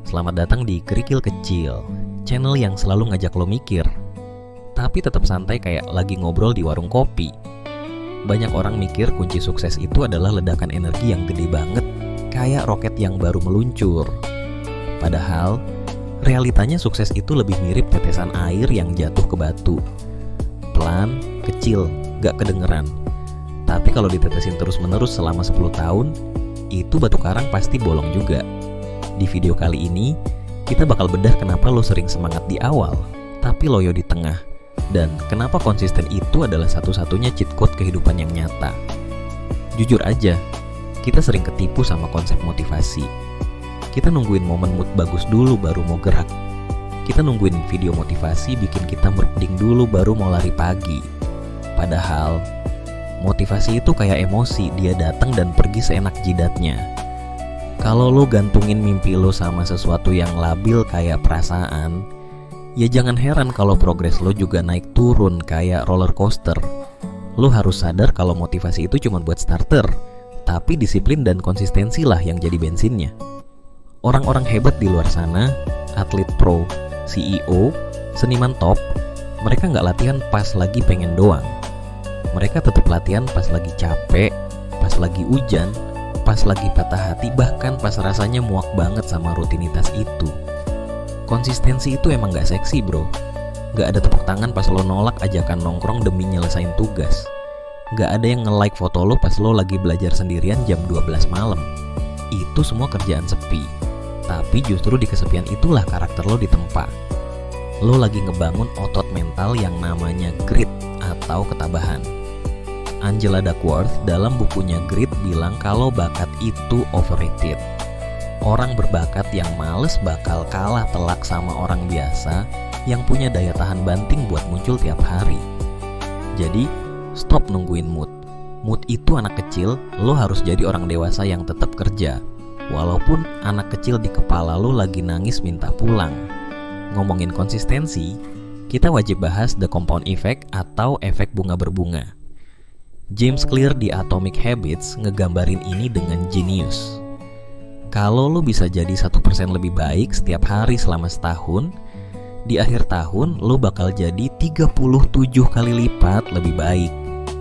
Selamat datang di Kerikil Kecil, channel yang selalu ngajak lo mikir, tapi tetap santai kayak lagi ngobrol di warung kopi. Banyak orang mikir kunci sukses itu adalah ledakan energi yang gede banget, kayak roket yang baru meluncur. Padahal, realitanya sukses itu lebih mirip tetesan air yang jatuh ke batu. Pelan, kecil, gak kedengeran. Tapi kalau ditetesin terus-menerus selama 10 tahun, itu batu karang pasti bolong juga. Di video kali ini, kita bakal bedah kenapa lo sering semangat di awal, tapi loyo di tengah. Dan kenapa konsisten itu adalah satu-satunya cheat code kehidupan yang nyata. Jujur aja, kita sering ketipu sama konsep motivasi. Kita nungguin momen mood bagus dulu baru mau gerak. Kita nungguin video motivasi bikin kita merinding dulu baru mau lari pagi. Padahal, motivasi itu kayak emosi, dia datang dan pergi seenak jidatnya. Kalau lo gantungin mimpi lo sama sesuatu yang labil kayak perasaan, ya jangan heran kalau progres lo juga naik turun kayak roller coaster. Lo harus sadar kalau motivasi itu cuma buat starter, tapi disiplin dan konsistensi lah yang jadi bensinnya. Orang-orang hebat di luar sana, atlet pro, CEO, seniman top, mereka nggak latihan pas lagi pengen doang. Mereka tetap latihan pas lagi capek, pas lagi hujan, pas lagi patah hati, bahkan pas rasanya muak banget sama rutinitas itu. Konsistensi itu emang gak seksi bro. Gak ada tepuk tangan pas lo nolak ajakan nongkrong demi nyelesain tugas. Gak ada yang nge-like foto lo pas lo lagi belajar sendirian jam 12 malam. Itu semua kerjaan sepi. Tapi justru di kesepian itulah karakter lo ditempa. Lo lagi ngebangun otot mental yang namanya grit atau ketabahan. Angela Duckworth dalam bukunya Grit bilang kalau bakat itu overrated. Orang berbakat yang males bakal kalah telak sama orang biasa yang punya daya tahan banting buat muncul tiap hari. Jadi, stop nungguin mood. Mood itu anak kecil, lo harus jadi orang dewasa yang tetap kerja. Walaupun anak kecil di kepala lo lagi nangis minta pulang. Ngomongin konsistensi, kita wajib bahas the compound effect atau efek bunga berbunga. James Clear di Atomic Habits ngegambarin ini dengan jenius. Kalau lo bisa jadi 1% lebih baik setiap hari selama setahun, di akhir tahun lo bakal jadi 37 kali lipat lebih baik.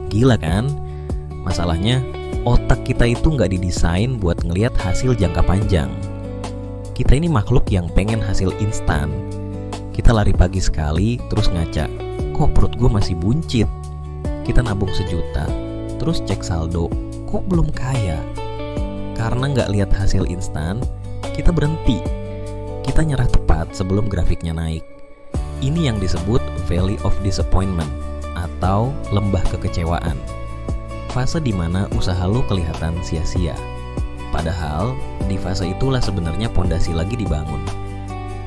Gila kan? Masalahnya, otak kita itu nggak didesain buat ngelihat hasil jangka panjang. Kita ini makhluk yang pengen hasil instan. Kita lari pagi sekali, terus ngaca, kok perut gue masih buncit? Kita nabung 1 juta, terus cek saldo, kok belum kaya? Karena nggak lihat hasil instan, kita berhenti. Kita nyerah tepat sebelum grafiknya naik. Ini yang disebut Valley of Disappointment atau lembah kekecewaan. Fase dimana usaha lo kelihatan sia-sia. Padahal di fase itulah sebenarnya pondasi lagi dibangun.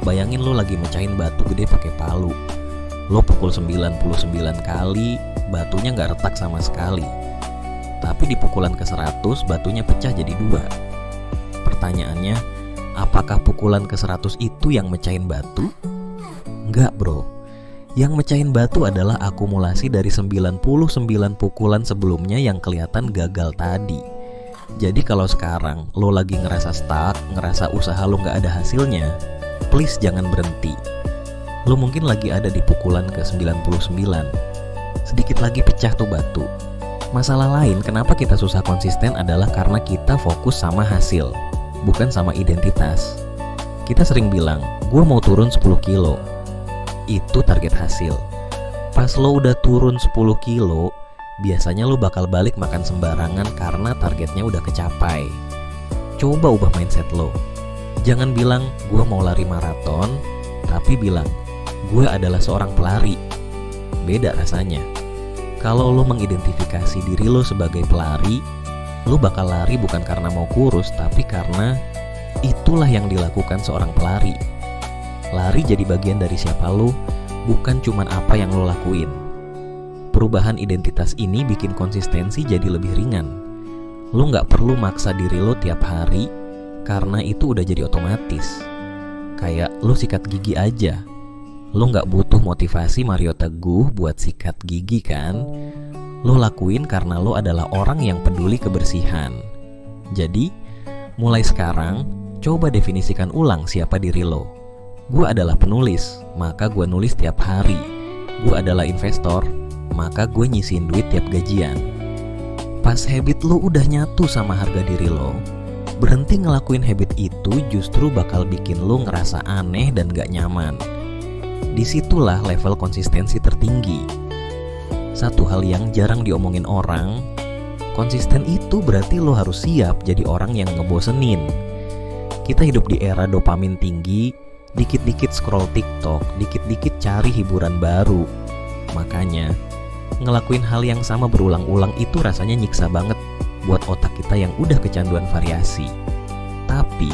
Bayangin lo lagi mecahin batu gede pakai palu. Lo pukul 99 kali, batunya nggak retak sama sekali. Tapi di pukulan ke-100, batunya pecah jadi 2. Pertanyaannya, apakah pukulan ke-100 itu yang mecahin batu? Nggak bro. Yang mecahin batu adalah akumulasi dari 99 pukulan sebelumnya yang kelihatan gagal tadi. Jadi kalau sekarang lo lagi ngerasa stuck, ngerasa usaha lo nggak ada hasilnya, please jangan berhenti. Lo mungkin lagi ada di pukulan ke-99. Sedikit lagi pecah tuh batu. Masalah lain kenapa kita susah konsisten adalah karena kita fokus sama hasil, bukan sama identitas. Kita sering bilang, gue mau turun 10 kilo. Itu target hasil. Pas lo udah turun 10 kilo, biasanya lo bakal balik makan sembarangan karena targetnya udah kecapai. Coba ubah mindset lo. Jangan bilang, gue mau lari maraton, tapi bilang, gue adalah seorang pelari. Beda rasanya. Kalau lo mengidentifikasi diri lo sebagai pelari, lo bakal lari bukan karena mau kurus, tapi karena itulah yang dilakukan seorang pelari. Lari jadi bagian dari siapa lo, bukan cuman apa yang lo lakuin. Perubahan identitas ini bikin konsistensi jadi lebih ringan. Lo gak perlu maksa diri lo tiap hari, karena itu udah jadi otomatis. Kayak lo sikat gigi aja. Lo gak butuh motivasi Mario Teguh buat sikat gigi kan? lo lakuin karena lo adalah orang yang peduli kebersihan. Jadi, mulai sekarang, coba definisikan ulang siapa diri lo. Gue adalah penulis, maka gue nulis tiap hari. Gue adalah investor, maka gue nyisihin duit tiap gajian. Pas habit lo udah nyatu sama harga diri lo, berhenti ngelakuin habit itu justru bakal bikin lo ngerasa aneh dan gak nyaman. Disitulah level konsistensi tertinggi. Satu hal yang jarang diomongin orang, konsisten itu berarti lo harus siap jadi orang yang ngebosenin. Kita hidup di era dopamin tinggi, dikit-dikit scroll TikTok, dikit-dikit cari hiburan baru. Makanya, ngelakuin hal yang sama berulang-ulang itu rasanya nyiksa banget buat otak kita yang udah kecanduan variasi. Tapi,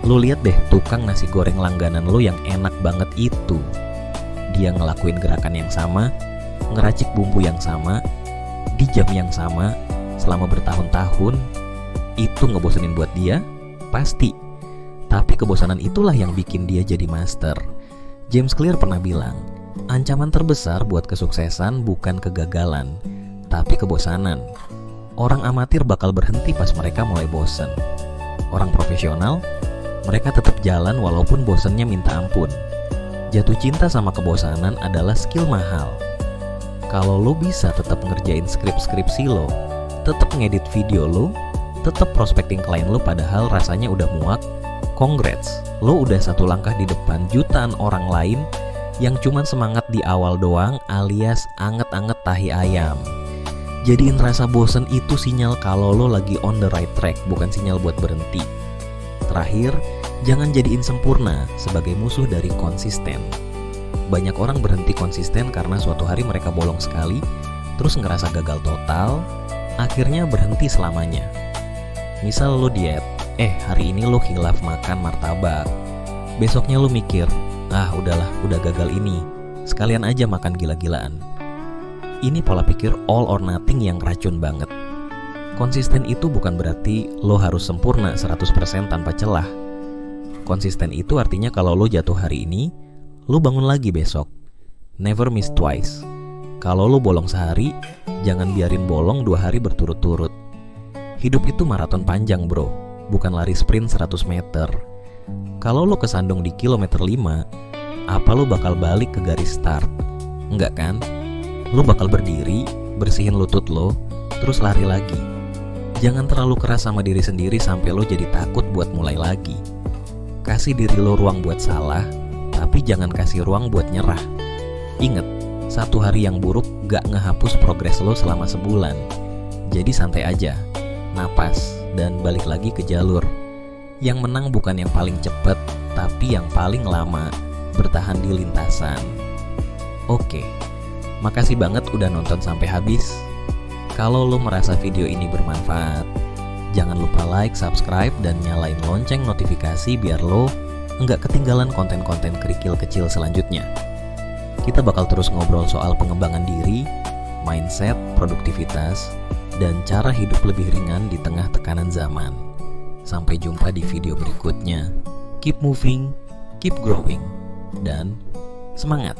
lo lihat deh tukang nasi goreng langganan lo yang enak banget itu. Dia ngelakuin gerakan yang sama, ngeracik bumbu yang sama, di jam yang sama, selama bertahun-tahun. Itu ngebosenin buat dia? Pasti. Tapi kebosanan itulah yang bikin dia jadi master. James Clear pernah bilang, ancaman terbesar buat kesuksesan bukan kegagalan, tapi kebosanan. Orang amatir bakal berhenti pas mereka mulai bosen. Orang profesional, mereka tetap jalan walaupun bosennya minta ampun. Jatuh cinta sama kebosanan adalah skill mahal. Kalau lo bisa tetap ngerjain skripsi lo, tetap ngedit video lo, tetap prospecting klien lo padahal rasanya udah muak, congrats, lo udah satu langkah di depan jutaan orang lain yang cuman semangat di awal doang alias anget-anget tahi ayam. Jadiin rasa bosen itu sinyal kalau lo lagi on the right track, bukan sinyal buat berhenti. Terakhir, jangan jadiin sempurna sebagai musuh dari konsisten. Banyak orang berhenti konsisten karena suatu hari mereka bolong sekali, terus ngerasa gagal total, akhirnya berhenti selamanya. Misal lo diet, hari ini lo khilaf makan martabak. Besoknya lo mikir, udahlah, udah gagal ini, sekalian aja makan gila-gilaan. Ini pola pikir all or nothing yang racun banget. Konsisten itu bukan berarti lo harus sempurna 100% tanpa celah. Konsisten itu artinya kalau lo jatuh hari ini, lo bangun lagi besok. Never miss twice. Kalau lo bolong sehari, jangan biarin bolong 2 hari berturut-turut. Hidup itu maraton panjang bro, bukan lari sprint 100 meter. Kalau lo kesandung di kilometer 5, apa lo bakal balik ke garis start? Enggak kan? Lo bakal berdiri, bersihin lutut lo, terus lari lagi. Jangan terlalu keras sama diri sendiri sampai lo jadi takut buat mulai lagi. Kasih diri lo ruang buat salah, tapi jangan kasih ruang buat nyerah. Ingat, satu hari yang buruk gak ngehapus progres lo selama sebulan. Jadi santai aja, napas, dan balik lagi ke jalur. Yang menang bukan yang paling cepet, tapi yang paling lama bertahan di lintasan. Oke, makasih banget udah nonton sampai habis. Kalau lo merasa video ini bermanfaat, jangan lupa like, subscribe, dan nyalain lonceng notifikasi biar lo nggak ketinggalan konten-konten kerikil kecil selanjutnya. Kita bakal terus ngobrol soal pengembangan diri, mindset, produktivitas, dan cara hidup lebih ringan di tengah tekanan zaman. Sampai jumpa di video berikutnya. Keep moving, keep growing, dan semangat!